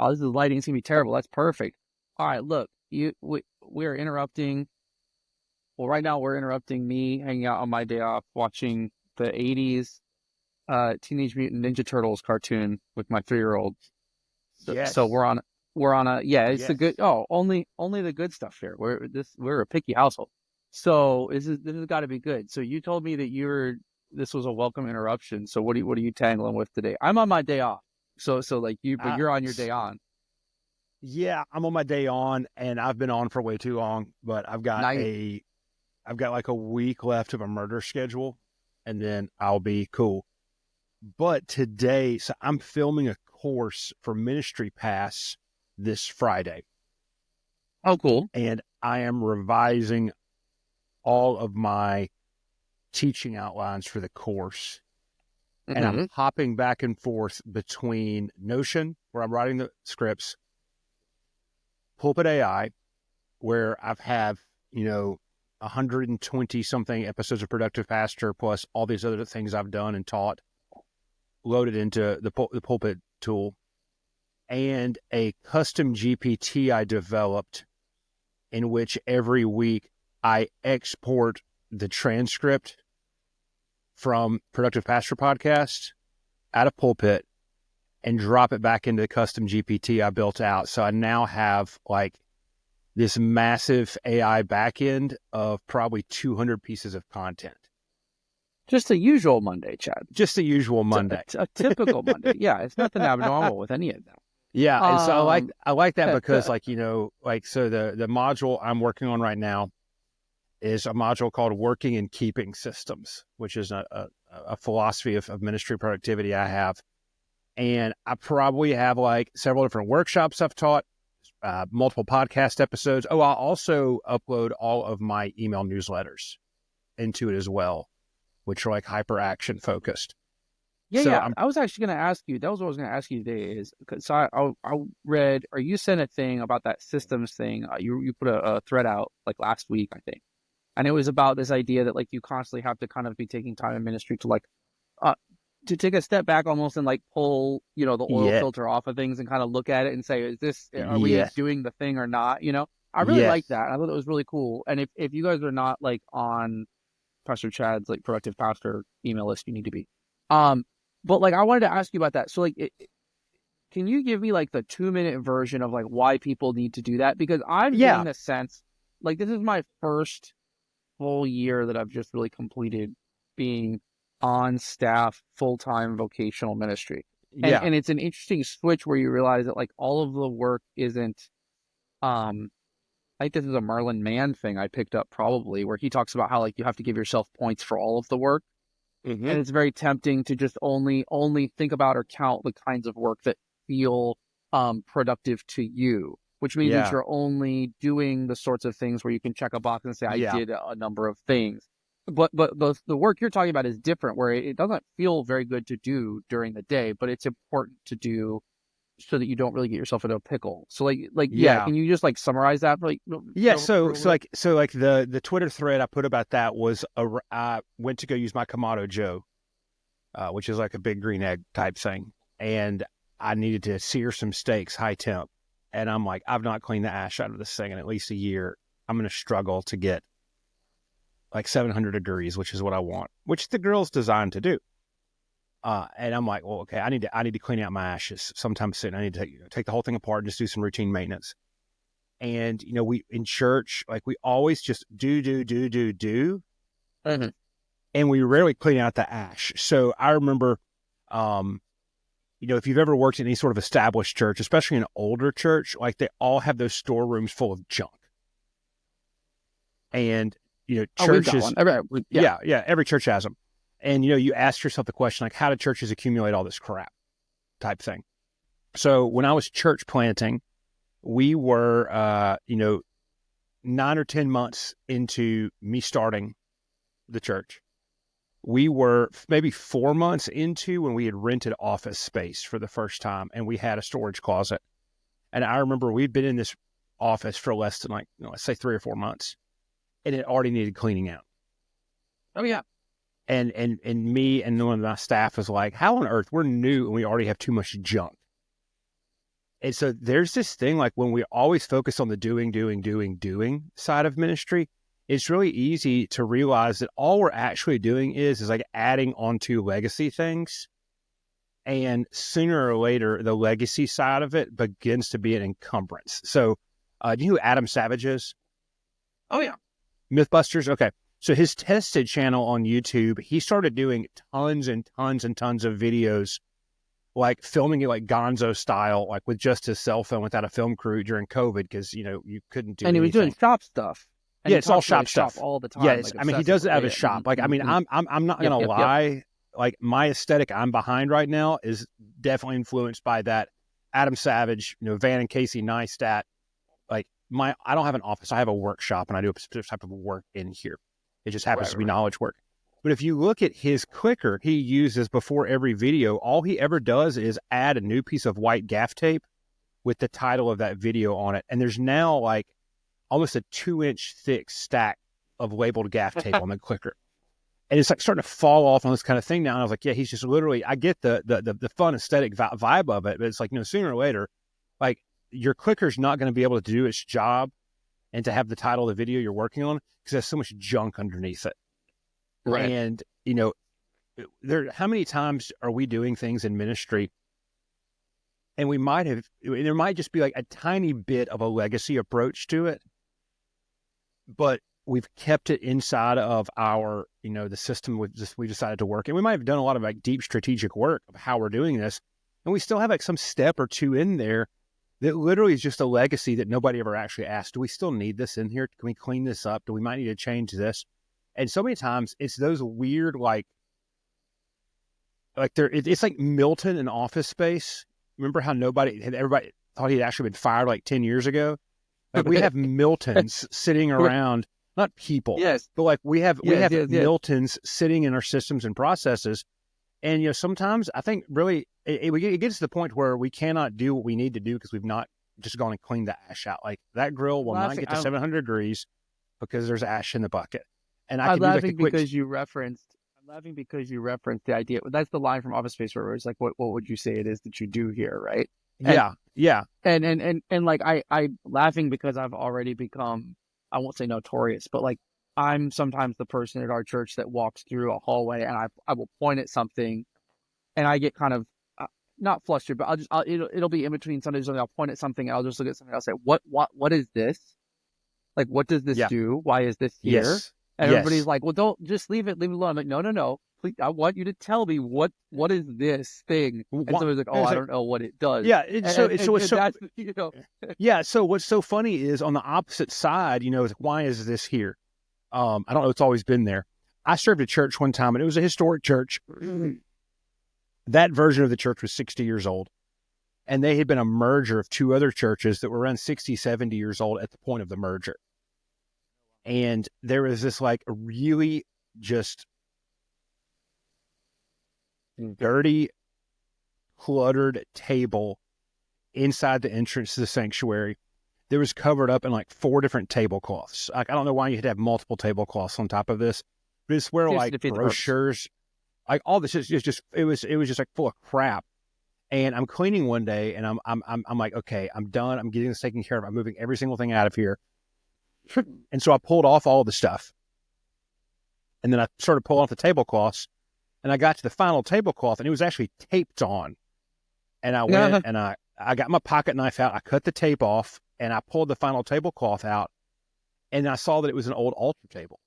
Oh, this is lighting. It's gonna be terrible. That's perfect. All right, look, we're interrupting. Well, right now we're interrupting me hanging out on my day off watching the '80s Teenage Mutant Ninja Turtles cartoon with my 3-year-old. So Yes. we're on a yeah. It's the good. Yes. Oh, only the good stuff here. We're a picky household. So this has got to be good. So you told me that this was a welcome interruption. So what are you tangling with today? I'm on my day off. So like but Uh, you're on your day s- on. yeah, I'm on my day on and I've been on for way too long, but Night. I've got like a week left of a murder schedule and then I'll be cool. But today, so I'm filming a course for Ministry Pass this Friday, Oh, cool. and I am revising all of my teaching outlines for the course. And I'm Hmm. hopping back and forth between Notion, where I'm writing the scripts, Pulpit AI, where I've have, 120 something episodes of Productive Pastor, plus all these other things I've done and taught, loaded into the Pulpit tool, and a custom GPT I developed in which every week I export the transcript from Productive Pastor Podcast out of Pulpit and drop it back into the custom GPT I built out. So I now have like this massive AI backend of probably 200 pieces of content. Just a usual Monday, Chad. Just the usual Monday. A typical Monday. Yeah, it's nothing abnormal with any of Yeah, that. and so I like that because so the module I'm working on right now is a module called Working and Keeping Systems, which is a philosophy of ministry productivity I have. And I probably have like several different workshops I've taught, multiple podcast episodes. Oh, I'll also upload all of my email newsletters into it as well, which are like hyper action focused. Yeah, So yeah. I'm, I was actually going to ask you. That was what I was going to ask you today. Is because I read, or you sent a thing about that systems thing. You put a thread out like last week, I think, and it was about this idea that like you constantly have to kind of be taking time in ministry to like uh to take a step back almost and like pull the oil yeah, filter off of things and kind of look at it and say, are we yeah, doing the thing or not? I really yes. like that. I thought it was really cool. And if you guys are not like on Pastor Chad's like productive pastor email list, you need to be. Um, but like I wanted to ask you about that. So like, can you give me like the 2-minute version of like why people need to do that? Because I'm getting Yeah, the sense like this is my first full year that I've just really completed being on staff full-time vocational ministry. And yeah, and it's an interesting switch where you realize that like all of the work isn't um I think this is a Marlon Mann thing I picked up probably where he talks about how like you have to give yourself points for all of the work. hmm And it's very tempting to just only think about or count the kinds of work that feel productive to you, which means that yeah, you're only doing the sorts of things where you can check a box and say I yeah. did a number of things. But the work you're talking about is different, where it doesn't feel very good to do during the day, but it's important to do so that you don't really get yourself into a pickle. So like yeah, Yeah. can you just like summarize that for like Yeah, for so a so little? like so like the Twitter thread I put about that was I went to go use my Kamado Joe, which is like a big green egg type thing, and I needed to sear some steaks high temp, and I'm like, I've not cleaned the ash out of this thing in at least a year. I'm gonna struggle to get like 700 degrees, which is what I want, which the grill's designed to do. And I'm like, well, okay, I need to clean out my ashes sometime soon. I need to take the whole thing apart and just do some routine maintenance. And we in church, like we always just do, Mhm. and we rarely clean out the ash. So I remember, um if you've ever worked in any sort of established church, especially an older church, like they all have those storerooms full of junk. And Oh, we've got one. churches, Yeah. yeah, every church has them. And you ask yourself the question, like, how do churches accumulate all this crap type thing? So when I was church planting, we were 9 or 10 months into me starting the church. We were maybe 4 months into when we had rented office space for the first time, and we had a storage closet. And I remember we'd been in this office for less than like, let's say 3 or 4 months, and it already needed cleaning out. Oh yeah. And me and one of my staff was like, how on earth, we're new and we already have too much junk. And so there's this thing, like when we always focus on the doing side of ministry, it's really easy to realize that all we're actually doing is like adding onto legacy things. And sooner or later, the legacy side of it begins to be an encumbrance. So do you know who Adam Savage is? Oh yeah. Mythbusters? Okay. So his tested channel on YouTube, he started doing tons and tons and tons of videos, like filming it like Gonzo style, like with just his cell phone without a film crew during COVID, because, you know, you couldn't do And he was doing anything. shop stuff. And Yeah, he it's all talks about shop his shop stuff. all the Yeah, time, like I mean, he does it out of obsessively. his Yeah. shop. Like, I mean, I'm not Yep, gonna yep, yep. lie. Like, my aesthetic I'm behind right now is definitely influenced by that Adam Savage, you know, Van and Casey Neistat. Like, I don't have an office. I have a workshop, and I do a specific type of work in here. It just happens to be knowledge work. But if you look at his clicker he uses before every video, all he ever does is add a new piece of white gaff tape with the title of that video on it. And there's now like almost a 2-inch thick stack of labeled gaff tape on the clicker. And it's like starting to fall off on this kind of thing now. And I was like, yeah, he's just literally, I get the fun aesthetic vibe of it, but it's like, you know, sooner or later, like your clicker's not going to be able to do its job and to have the title of the video you're working on because there's so much junk underneath it. Right. And, you know, how many times are we doing things in ministry and there might just be like a tiny bit of a legacy approach to it, but we've kept it inside of our, you know, the system we decided to work. And we might have done a lot of like deep strategic work of how we're doing this. And we still have like some step or two in there that literally is just a legacy that nobody ever actually asked. Do we still need this in here? Can we clean this up? Do we might need to change this? And so many times it's those weird, like it's like Milton in Office Space. Remember how everybody thought he'd actually been fired like 10 years ago? Like we have Miltons sitting around, not people, Yes. but like we have Yes. Miltons sitting in our systems and processes. And, you know, sometimes I think really it gets to the point where we cannot do what we need to do because we've not just gone and cleaned the ash out. Like that grill will not get to 700 degrees because there's ash in the bucket. And I'm laughing because you referenced the idea. That's the line from Office Space where it's like, what would you say it is that you do here, right? Yeah. And like I'm laughing because I've already become, I won't say notorious, but like I'm sometimes the person at our church that walks through a hallway and I will point at something and I get kind of not flustered, but it'll be in between Sundays and I'll point at something and I'll just look at something. I'll say, what is this? Like, what does this do? Why is this here? Yes. And everybody's like, well, don't just leave it alone. I'm like, no. Please, I want you to tell me what is this thing? And somebody's like, oh, I don't know what it does. Yeah. Yeah. So what's so funny is on the opposite side, you know, why is this here? I don't know. It's always been there. I served a church one time and it was a historic church. That version of the church was 60 years old. And they had been a merger of two other churches that were around 60, 70 years old at the point of the merger. And there was this like really just dirty, cluttered table inside the entrance to the sanctuary. There was covered up in like 4 different tablecloths. Like, I don't know why you had to have multiple tablecloths on top of this, but it's where like brochures, like all this is just it was just like full of crap. And I'm cleaning one day and I'm like, okay, I'm done. I'm getting this taken care of. I'm moving every single thing out of here. And so I pulled off all the stuff. And then I started pulling off the tablecloths. And I got to the final tablecloth and it was actually taped on. And I went and I got my pocket knife out. I cut the tape off and I pulled the final tablecloth out. And I saw that it was an old altar table.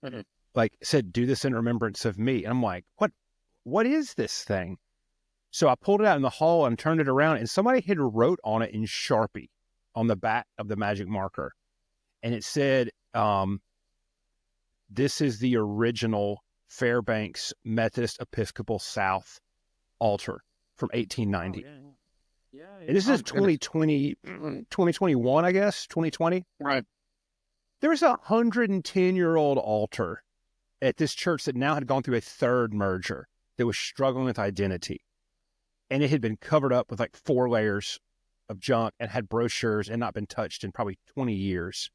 Mm-hmm. Like it said, do this in remembrance of me. And I'm like, what is this thing? So I pulled it out in the hall and turned it around and somebody had wrote on it in Sharpie on the back of the magic marker. And it said, this is the original Fairbanks Methodist Episcopal South altar from 1890. Oh, yeah. And this is 2021, I guess, 2020. Right. There was a 110-year-old altar at this church that now had gone through a 3rd merger that was struggling with identity. And it had been covered up with like 4 layers of junk and had brochures and not been touched in probably 20 years.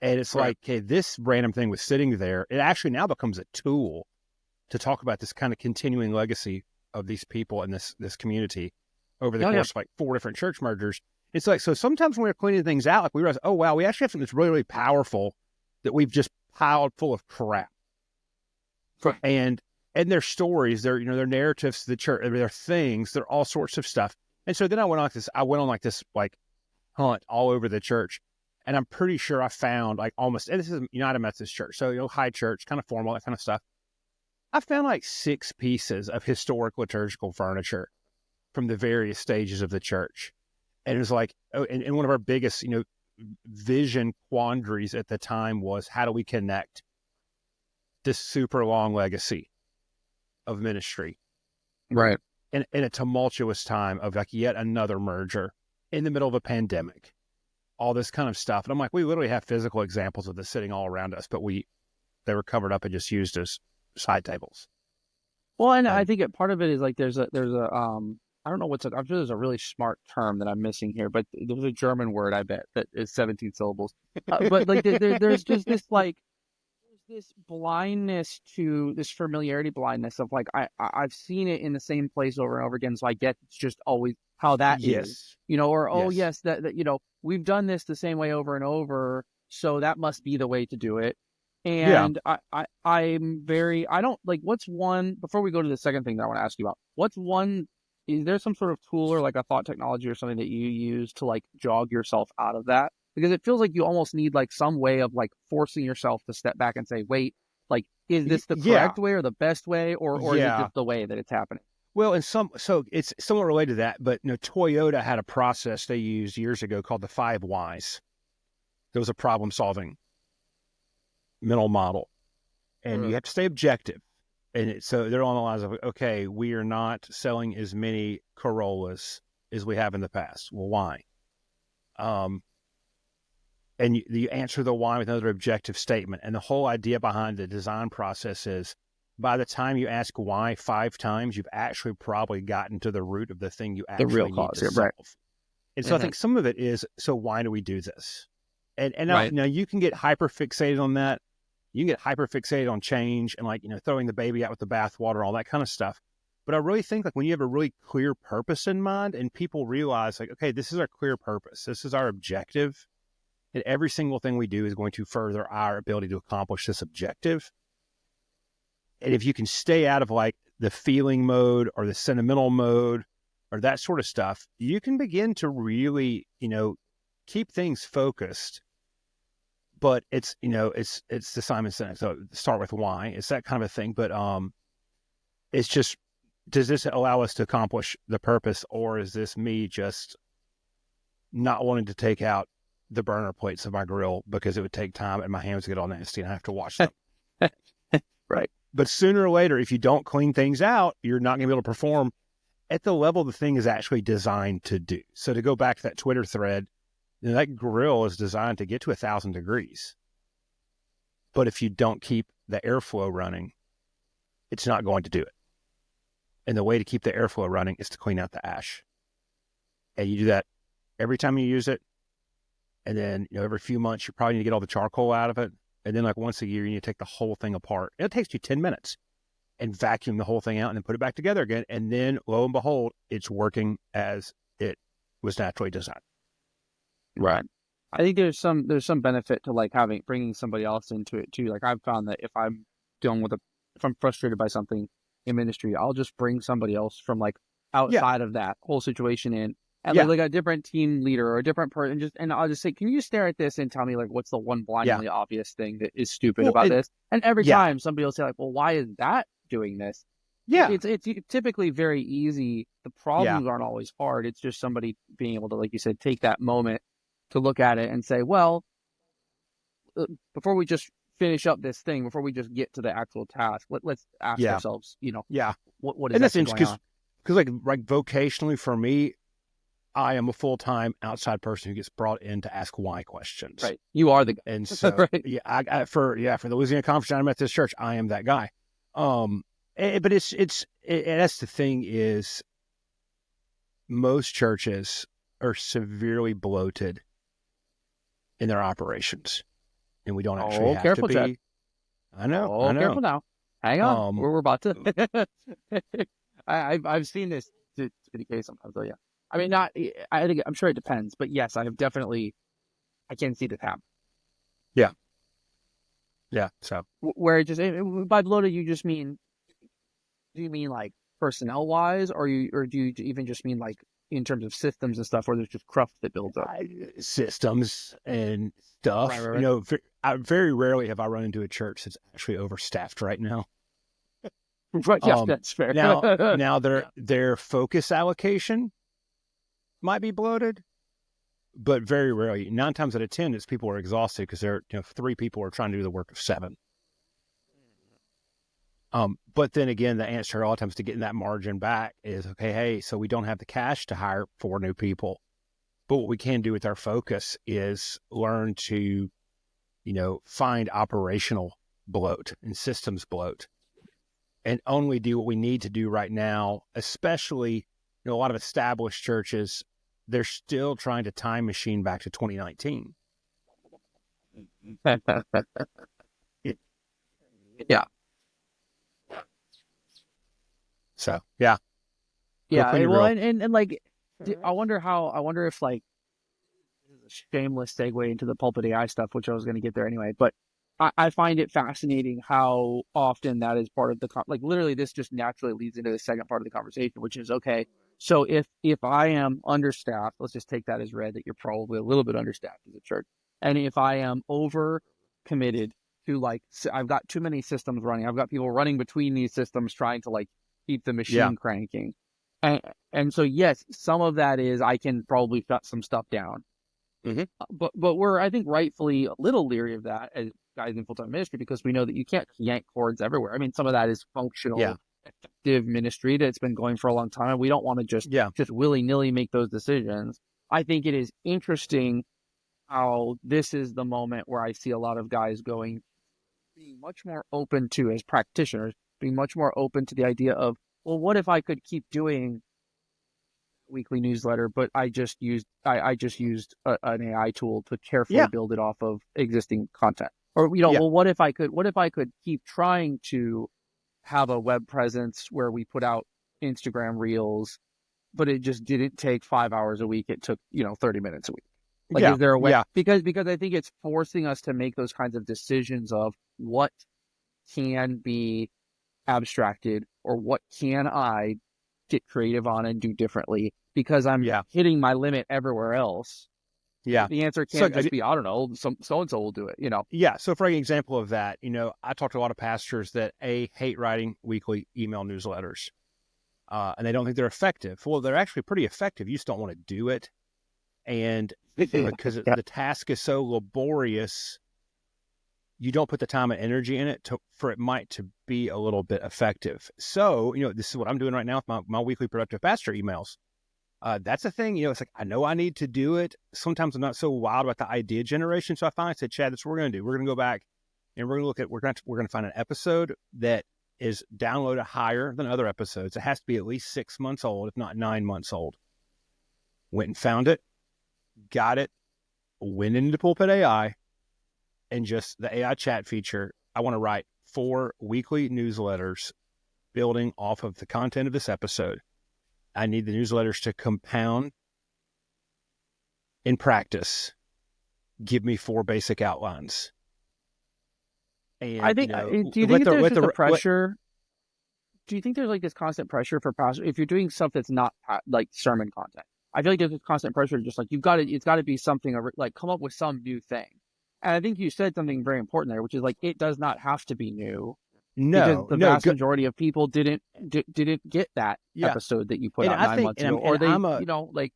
And it's like, okay, this random thing was sitting there. It actually now becomes a tool to talk about this kind of continuing legacy of these people in this community over the Oh yeah. course of like 4 different church mergers. It's like, so sometimes when we're cleaning things out, like we realize, oh wow, we actually have something that's really, really powerful that we've just piled full of crap. Right. And their stories, their narratives, the church, their things, they're all sorts of stuff. And so then I went on like this like hunt all over the church. And I'm pretty sure I found like almost, and this is United Methodist Church, so high church, kind of formal, that kind of stuff. I found like 6 pieces of historic liturgical furniture from the various stages of the church. And it was like, oh, and one of our biggest, vision quandaries at the time was, how do we connect this super long legacy of ministry Right. in a tumultuous time of like yet another merger in the middle of a pandemic, all this kind of stuff. And I'm like, we literally have physical examples of this sitting all around us, but they were covered up and just used as side tables. Well, and I And think part of it is like there's a I don't know I'm sure there's a really smart term that I'm missing here, but there's a German word I bet that is 17 syllables. But like there's just this like there's this blindness to this familiarity blindness of like I've seen it in the same place over and over again, so I get it's just always how that is, yes, or oh yes, yes that we've done this the same way over and over, so that must be the way to do it. yeah. And I'm very I don't like what's one before we go to the second thing that I want to ask you about. What's one is there some sort of tool or like a thought technology or something that you use to like jog yourself out of that? Because it feels like you almost need like some way of like forcing yourself to step back and say, wait, like, is this the Yeah, correct way or the best way, or is it yeah. just the way that it's happening? Well, so it's somewhat related to that, but Toyota had a process they used years ago called the 5 whys. There was a problem solving mental model, and you Okay. have to stay objective. And so they're on the lines of, okay, we are not selling as many Corollas as we have in the past. Well, why? Um, and you answer the why with another objective statement. And the whole idea behind the design process is, by the time you ask why 5 times, you've actually probably gotten to the root of the thing you The real actually need cause to here, right? solve. And so I Hmm. think some of it is, so why do we do this? And Right. now you can get hyper fixated on that. You can get hyper fixated on change and like, throwing the baby out with the bathwater, all that kind of stuff. But I really think like when you have a really clear purpose in mind and people realize like, okay, this is our clear purpose. This is our objective. And every single thing we do is going to further our ability to accomplish this objective. And if you can stay out of like the feeling mode or the sentimental mode or that sort of stuff, you can begin to really, keep things focused. But it's, it's the Simon Sinek. So start with why. It's that kind of a thing. But it's just, does this allow us to accomplish the purpose, or is this me just not wanting to take out the burner plates of my grill because it would take time and my hands get all nasty and I have to wash them? Right. But sooner or later, if you don't clean things out, you're not going to be able to perform at the level the thing is actually designed to do. So to go back to that Twitter thread, that grill is designed to get to 1,000 degrees. But if you don't keep the airflow running, it's not going to do it. And the way to keep the airflow running is to clean out the ash. And you do that every time you use it. And then, every few months, you probably need to get all the charcoal out of it. And then like once a year, you need to take the whole thing apart. And it takes you 10 minutes and vacuum the whole thing out and then put it back together again. And then lo and behold, it's working as it was naturally designed. Right. I think there's some benefit to like bringing somebody else into it too. Like I've found that if I'm dealing with if I'm frustrated by something in ministry, I'll just bring somebody else from like Yeah. outside of that whole situation in, and Yeah. like a different team leader or a different person, and I'll just say, can you stare at this and tell me like what's the one Yeah. blindingly obvious thing that is stupid Well, about this? And every yeah. time somebody will say like, well, why is that doing this? Yeah. It's typically very easy. The Yeah. problems aren't always hard. It's just somebody being able to, like you said, take that moment to look at it and say, well, before we just finish up this thing, before we just get to the actual task, let's ask Yeah. ourselves, Yeah. what is And that's actually going interesting on? because like vocationally for me, I am a full-time outside person who gets brought in to ask why questions. Right. You are the And guy. so, Right. yeah, for the Louisiana Conference United Methodist Church, I am that guy. But and that's the thing is most churches are severely bloated in their operations, and we don't actually Oh, have to careful, Chad. be. I know, I Oh, know. careful now. Hang on. Um, We're about to. I've seen this to be the case sometimes, though. Yeah. I mean, not. I think I'm sure it depends, but yes, I have definitely. I can see this happen. Yeah, yeah. So Where it just by bloated, you just mean do you mean like personnel wise, or do you even just mean like in terms of systems and stuff, where there's just cruft that builds up? systems and Right, stuff. right, right. I very rarely have I run into a church that's actually overstaffed right now. Right, yeah, that's fair. Now Yeah. their focus allocation might be bloated, but very rarely. 9 times out of 10, it's people are exhausted because three people are trying to do the work of seven. But then again, the answer a lot of times to getting that margin back is okay. Hey, so we don't have the cash to hire 4 new people, but what we can do with our focus is learn to, find operational bloat and systems bloat, and only do what we need to do right now. Especially, a lot of established churches, they're still trying to time machine back to 2019. Yeah. So yeah, go Yeah. clean your Well, grill. and like, I wonder if like this is a shameless segue into the Pulpit AI stuff, which I was going to get there anyway. But I find it fascinating how often that is part of the like literally this just naturally leads into the second part of the conversation, which is okay. So if I am understaffed, let's just take that as read that you're probably a little bit understaffed as a church, and if I am over committed to like I've got too many systems running, I've got people running between these systems trying to like keep the Yeah. machine cranking, and so yes, some of that is I can probably shut some stuff down, Mm-hmm. but we're I think rightfully a little leery of that as guys in full time ministry because we know that you can't yank cords everywhere. I mean, some of that is Yeah. functional, effective ministry that's been going for a long time. We don't want to Yeah. just willy nilly make those decisions. I think it is interesting how this is the moment where I see a lot of guys being much more open to as practitioners, being much more open to the idea of, well, what if I could keep doing weekly newsletter, but I just used an AI tool to carefully Yeah. build it off of existing content. Or Yeah. well, what if I could keep trying to have a web presence where we put out Instagram reels, but it just didn't take 5 hours a week. It took 30 minutes a week. Like, Yeah. is there a way? Yeah. Because I think it's forcing us to make those kinds of decisions of what can be abstracted or what can I get creative on and do differently because I'm Yeah. hitting my limit everywhere else. Yeah. The answer So can't just be, I don't know, so and so will do it. yeah. So for an example of that, I talked to a lot of pastors that hate writing weekly email newsletters, and they don't think they're effective. Well, they're actually pretty effective. You just don't want to do it, and because Yeah. the task is so laborious, you don't put the time and energy in it for it might to be a little bit effective. So this is what I'm doing right now with my weekly productive pastor emails. That's a thing. It's like I know I need to do it. Sometimes I'm not so wild about the idea generation. So I finally said, Chad, that's what we're going to do. We're going to go back and we're going to look at we're going to find an episode that is downloaded higher than other episodes. It has to be at least 6 months old, if not 9 months old. Went and found it, got it, went into Pulpit AI, and just the AI chat feature. I want to write 4 weekly newsletters building off of the content of this episode. I need the newsletters to compound in practice. Give me 4 basic outlines. I And, think, do you think if there's just a pressure? Do you think there's like this constant pressure for pastors if you're doing stuff that's not like sermon content? I feel like there's this constant pressure, just like it's got to be something like come up with some new thing. And I think you said something very important there, which is like it does not have to be new because no, the no, vast good. majority of people didn't get that Yeah. episode that you put And out I nine think, months ago, or they, like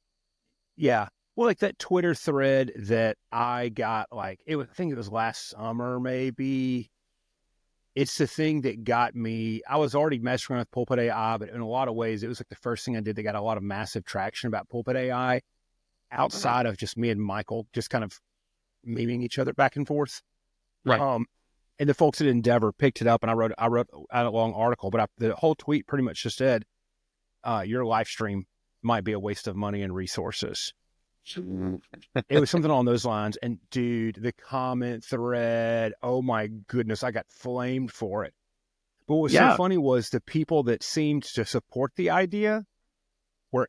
yeah. Well, like that Twitter thread that I got, like, I think it was last summer, maybe. It's the thing that got me. I was already messing around with Pulpit AI, but in a lot of ways, it was like the first thing I did that got a lot of massive traction about Pulpit AI outside of just me and Michael just kind of memeing each other back and forth. right. And the folks at Endeavor picked it up, and I wrote out a long article, but the whole tweet pretty much just said, "Your live stream might be a waste of money and resources." It was something along those lines. And dude, the comment thread, oh my goodness, I got flamed for it. But what was so Yeah. funny was the people that seemed to support the idea were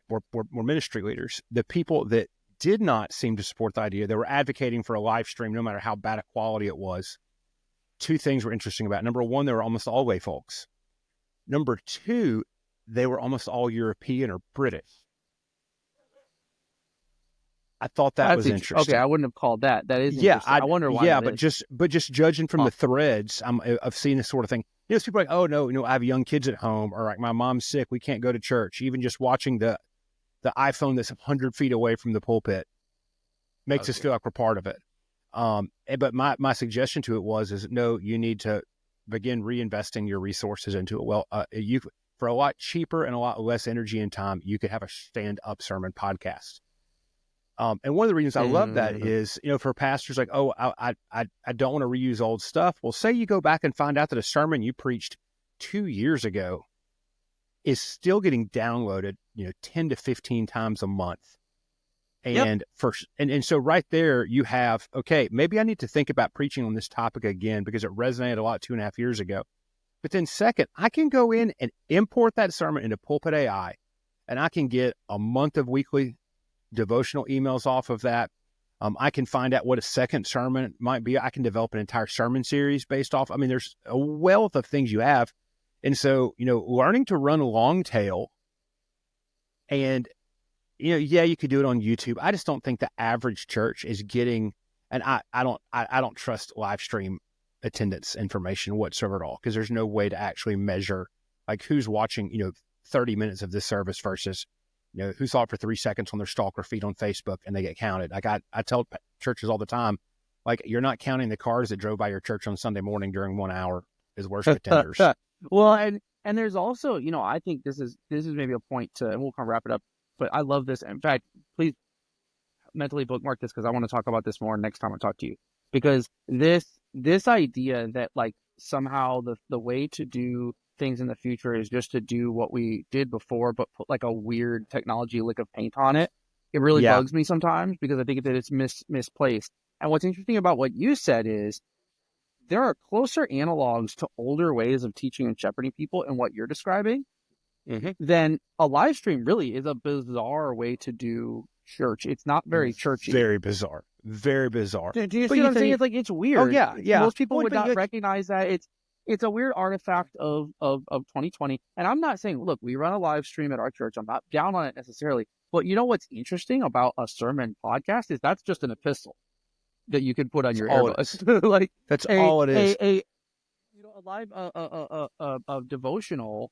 ministry leaders. The people that did not seem to support the idea, they were advocating for a live stream, no matter how bad a quality it was. Two things were interesting about it. Number one, they were almost all lay folks. Number two, they were almost all European or British. I thought that was Okay, interesting. I wouldn't have called that. That is interesting. I wonder why that But is. just judging from Huh. the threads, I've seen this sort of thing. People are like, oh no, I have young kids at home, or like my mom's sick, we can't go to church. Even just watching the iPhone that's 100 feet away from the pulpit makes us feel like we're part of it. But my suggestion to it is no, you need to begin reinvesting your resources into it. Well, you for a lot cheaper and a lot less energy and time, you could have a stand-up sermon podcast. And one of the reasons I love that is, for pastors like, oh, I don't want to reuse old stuff. Well, say you go back and find out that a sermon you preached 2 years ago is still getting downloaded, 10 to 15 times a month. And and so right there you have, okay, maybe I need to think about preaching on this topic again because it resonated a lot 2.5 years ago. But then second, I can go in and import that sermon into Pulpit AI, and I can get a month of weekly devotional emails off of that. I can find out what a second sermon might be. I can develop an entire sermon series based off. I mean, there's a wealth of things you have. And so, learning to run a long tail and, you could do it on YouTube. I just don't think the average church is getting, and I don't trust live stream attendance information whatsoever at all, because there's no way to actually measure like who's watching, 30 minutes of this service versus who saw it for 3 seconds on their stalker feed on Facebook and they get counted. Like I tell churches all the time, like, you're not counting the cars that drove by your church on Sunday morning during 1 hour as worship attenders. Well, and there's also, I think this is maybe a point to, and we'll kind of wrap it up, but I love this. In fact, please mentally bookmark this because I want to talk about this more next time I talk to you. Because this idea that like somehow the way to do things in the future is just to do what we did before, but put like a weird technology lick of paint on it. It really bugs me sometimes because I think that it's misplaced. And what's interesting about what you said is there are closer analogs to older ways of teaching and shepherding people in what you're describing then a live stream really is a bizarre way to do church. It's not very churchy. Very bizarre. Very bizarre. Do you see what I'm saying? It's like, it's weird. Oh, yeah. Most people would not recognize that. It's a weird artifact of 2020. And I'm not saying, look, we run a live stream at our church. I'm not down on it necessarily. But you know what's interesting about a sermon podcast is that's just an epistle that you can put on your earbuds. Like, that's all it is. A live a devotional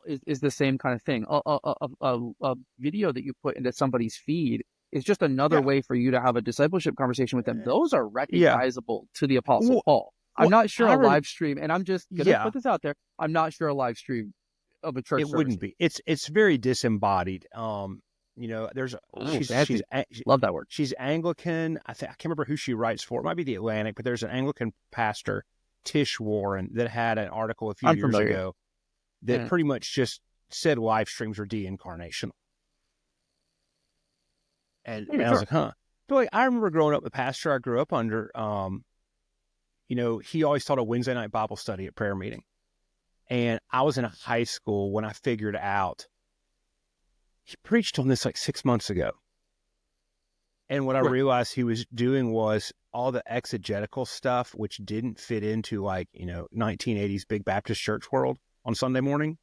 is the same kind of thing. A video that you put into somebody's feed is just another way for you to have a discipleship conversation with them. Those are recognizable to the Apostle Paul. I'm not sure a live stream, and I'm just gonna put this out there. I'm not sure a live stream of a church. It wouldn't be. It's very disembodied. There's she's love that word. She's Anglican. I can't remember who she writes for. It might be the Atlantic, but there's an Anglican pastor, Tish Warren, that had an article a few years ago that pretty much just said live streams are de-incarnational. And I was like, huh. But like, I remember growing up, the pastor I grew up under, he always taught a Wednesday night Bible study at prayer meeting. And I was in a high school when I figured out he preached on this like 6 months ago. And what I realized he was doing was all the exegetical stuff, which didn't fit into 1980s big Baptist church world on Sunday morning,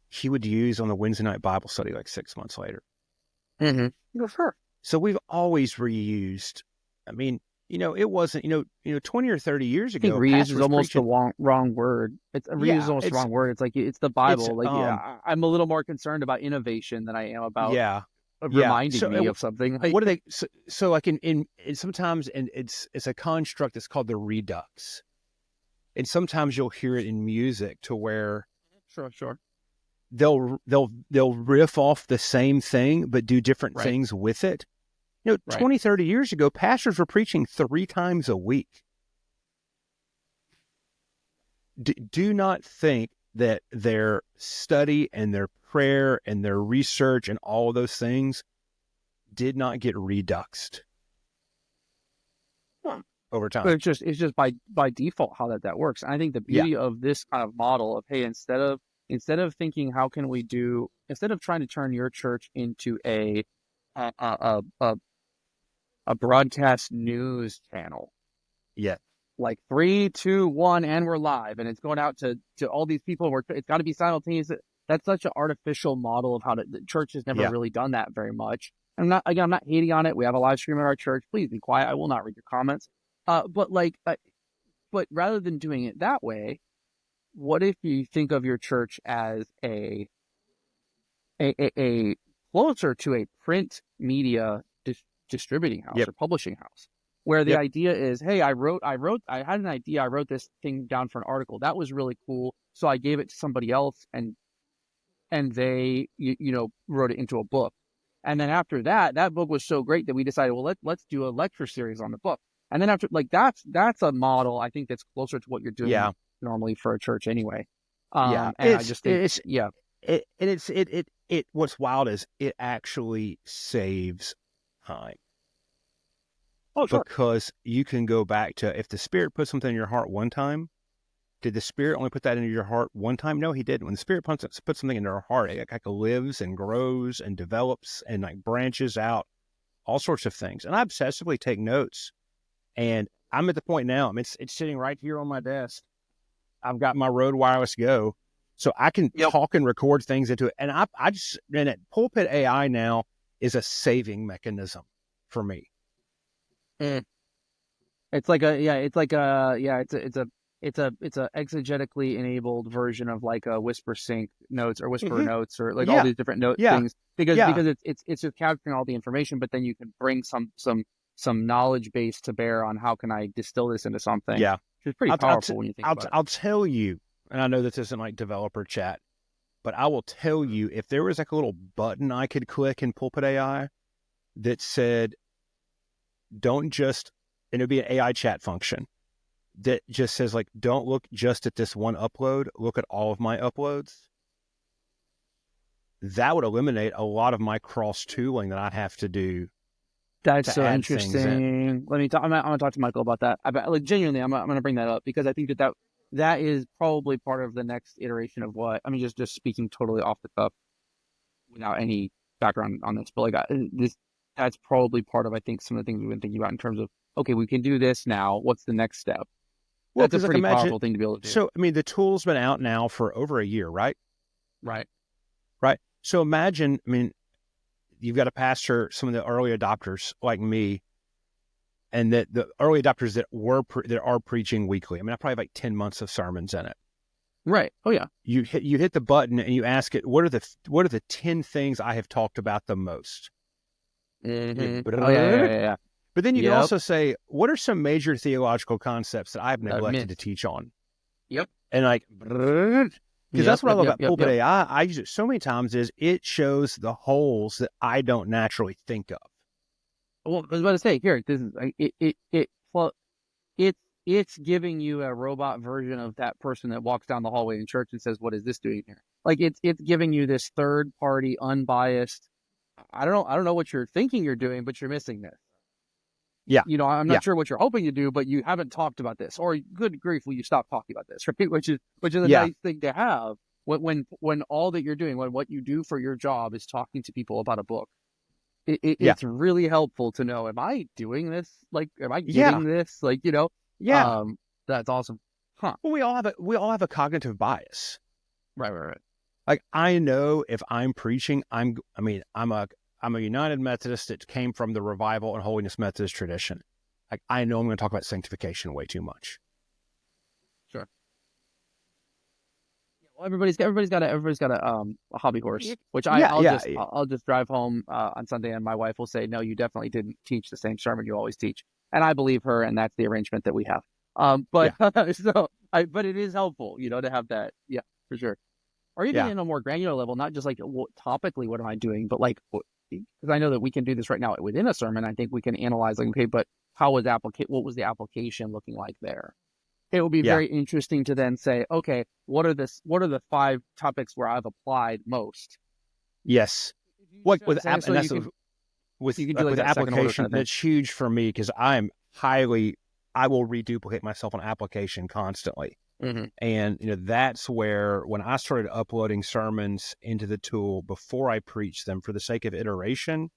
he would use on the Wednesday night Bible study like 6 months later. Sure. So we've always reused. I mean, it wasn't, 20 or 30 years ago. Reuse is almost the wrong word. Reuse is almost the wrong word. It's like, it's the Bible. I'm a little more concerned about innovation than I am about reminding me of something. What do they? So like in sometimes, and it's a construct that's called the redux. And sometimes you'll hear it in music to where sure they'll riff off the same thing but do different things with it. 20, 30 years ago, pastors were preaching 3 times a week. Do not think that their study and their prayer and their research and all of those things did not get reduxed over time. But it's just by default how that works. And I think the beauty of this kind of model of, hey, instead of instead of thinking how can we do, instead of trying to turn your church into a a a, a broadcast news channel, Yeah. like 3, 2, 1, and we're live, and it's going out to all these people. It's got to be simultaneous. That's such an artificial model of how the church has never Yeah. really done that very much. I'm not hating on it. We have a live stream at our church. Please be quiet. I will not read your comments. But rather than doing it that way, what if you think of your church as a closer to a print media distributing house Yep. or publishing house, where the Yep. idea is, hey, I had an idea, I wrote this thing down for an article that was really cool, so I gave it to somebody else, and they wrote it into a book, and then after that book was so great that we decided, well, let's do a lecture series on the book, and then after, like, that's a model I think that's closer to what you're doing Yeah. normally for a church anyway. Yeah. And I just think, yeah. What's wild is it actually saves time, Oh, sure. because you can go back to, if the Spirit put something in your heart one time, did the Spirit only put that into your heart one time? No, he didn't. When the Spirit puts something into our heart, it like lives and grows and develops and like branches out, all sorts of things. And I obsessively take notes. And I'm at the point now, I mean, it's sitting right here on my desk. I've got my Rode Wireless Go, so I can Yep. talk and record things into it. And and Pulpit AI now is a saving mechanism for me. Mm. It's like a yeah, it's like a yeah, it's a exegetically enabled version of like a Whisper Sync notes or Whisper Mm-hmm. notes or like all Yeah, these different note yeah, things, because yeah, it's just capturing all the information, but then you can bring some knowledge base to bear on how can I distill this into something, yeah. which is pretty powerful when you think about it. I'll tell you, and I know this isn't like developer chat, but I will tell you, if there was like a little button I could click in Pulpit AI that said, don't just, and it'd be an AI chat function that just says like, don't look just at this one upload, look at all of my uploads. That would eliminate a lot of my cross tooling that I'd have to do That's to so add things in. interesting. Let me talk. I'm gonna talk to Michael about that. Like, genuinely, I'm gonna bring that up because I think that is probably part of the next iteration of what I mean. Just speaking totally off the cuff without any background on this, but like this, that's probably part of, I think, some of the things we've been thinking about in terms of, okay, we can do this now. What's the next step? Well, That's a because like pretty imagine, powerful thing to be able to do. so I mean, the tool's been out now for over a year, right? Right. Right. So imagine, I mean, you've got to pastor some of the early adopters like me, and that the early adopters that are preaching weekly. I mean, I probably have like 10 months of sermons in it. Right. Oh yeah. You hit the button and you ask it, what are the 10 things I have talked about the most? Mm-hmm. Oh yeah. But then you can Yep. also say, what are some major theological concepts that I've neglected to Myth. teach on? Yep. And like, because that's what I love about Pulpit Yep. AI. I use it so many times, is it shows the holes that I don't naturally think of. Well, I was about to say, here, this is like, well, it it's giving you a robot version of that person that walks down the hallway in church and says, "What is this doing here?" Like, it's giving you this third party, unbiased. I don't know what you're thinking you're doing, but you're missing this. Yeah. I'm Yeah. not sure what you're hoping to do, but you haven't talked about this, or good grief, will you stop talking about this? Right? Which is a Yeah. nice thing to have when all that you're doing, when what you do for your job is talking to people about a book. Yeah. It's really helpful to know, am I doing this? Like, am I Yeah. getting this? Like, Yeah. that's awesome. Huh. Well, we all have a cognitive bias. Right. Like, I know if I'm preaching, I'm a United Methodist that came from the Revival and Holiness Methodist tradition. Like, I know I'm going to talk about sanctification way too much. Sure. Well, everybody's got a hobby horse, which I'll just drive home on Sunday, and my wife will say, "No, you definitely didn't teach the same sermon you always teach," and I believe her, and that's the arrangement that we have. But Yeah. but it is helpful, to have that. Yeah, for sure. Or even Yeah. in a more granular level, not just like topically, what am I doing, but like, because I know that we can do this right now within a sermon. I think we can analyze, like, okay, but what was the application looking like there? It will be Yeah. very interesting to then say, okay, what are the 5 topics where I've applied most? Yes. Like, With app, so and that's you can do like with that second order application. kind of thing. That's huge for me, because I will reduplicate myself on application constantly. Hmm. And, that's where when I started uploading sermons into the tool before I preached them for the sake of iteration,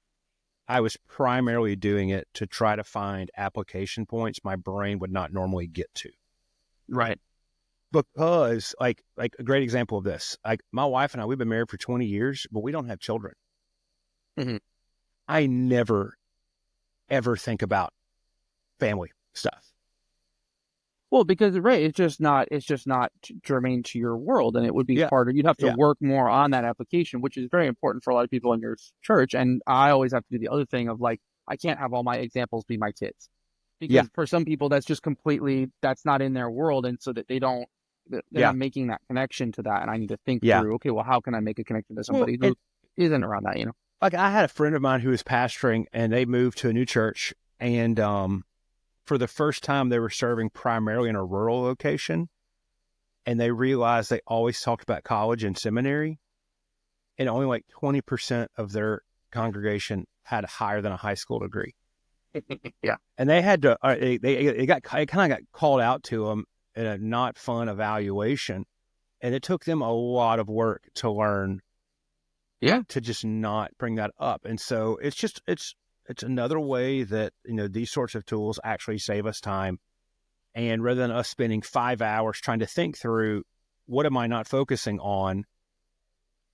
I was primarily doing it to try to find application points my brain would not normally get to. Right. Because like a great example of this, like my wife and I, we've been married for 20 years, but we don't have children. Hmm. I never, ever think about family stuff. Well, because right, it's just not germane to your world, and it would be Yeah. harder. You'd have to Yeah. work more on that application, which is very important for a lot of people in your church. And I always have to do the other thing of like, I can't have all my examples be my kids, Yeah. because for some people that's just completely that's not in their world, and so that they're Yeah. not making that connection to that. And I need to think Yeah. through, okay, well, how can I make a connection to Well, somebody and who isn't around that? like I had a friend of mine who was pastoring and they moved to a new church. And for the first time, they were serving primarily in a rural location. And they realized they always talked about college and seminary. And only like 20% of their congregation had higher than a high school degree. Yeah. And they had to, it kind of got called out to them in a not fun evaluation. And it took them a lot of work to learn Yeah. to just not bring that up. And so it's another way that, these sorts of tools actually save us time. And rather than us spending 5 hours trying to think through what am I not focusing on,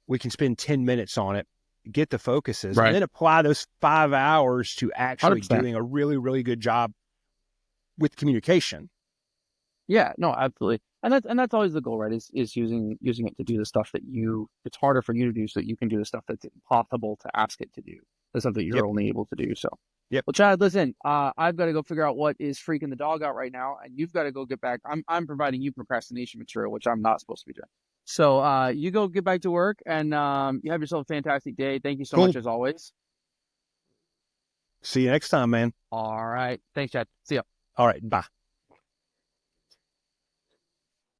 we can spend 10 minutes on it, get the focuses, and Right. then apply those 5 hours to actually 100%. doing a really, really good job with communication. Yeah, no, absolutely. And that's always the goal, right? Is using it to do the stuff that it's harder for you to do so that you can do the stuff that's impossible to ask it to do. The stuff that you're Yep. only able to do. So Yep. well, Chad, listen, I've got to go figure out what is freaking the dog out right now, and you've got to go get back. I'm providing you procrastination material, which I'm not supposed to be doing. So you go get back to work and you have yourself a fantastic day. Thank you so much Cool. as always. See you next time, man. All right. Thanks, Chad. See ya. All right. Bye.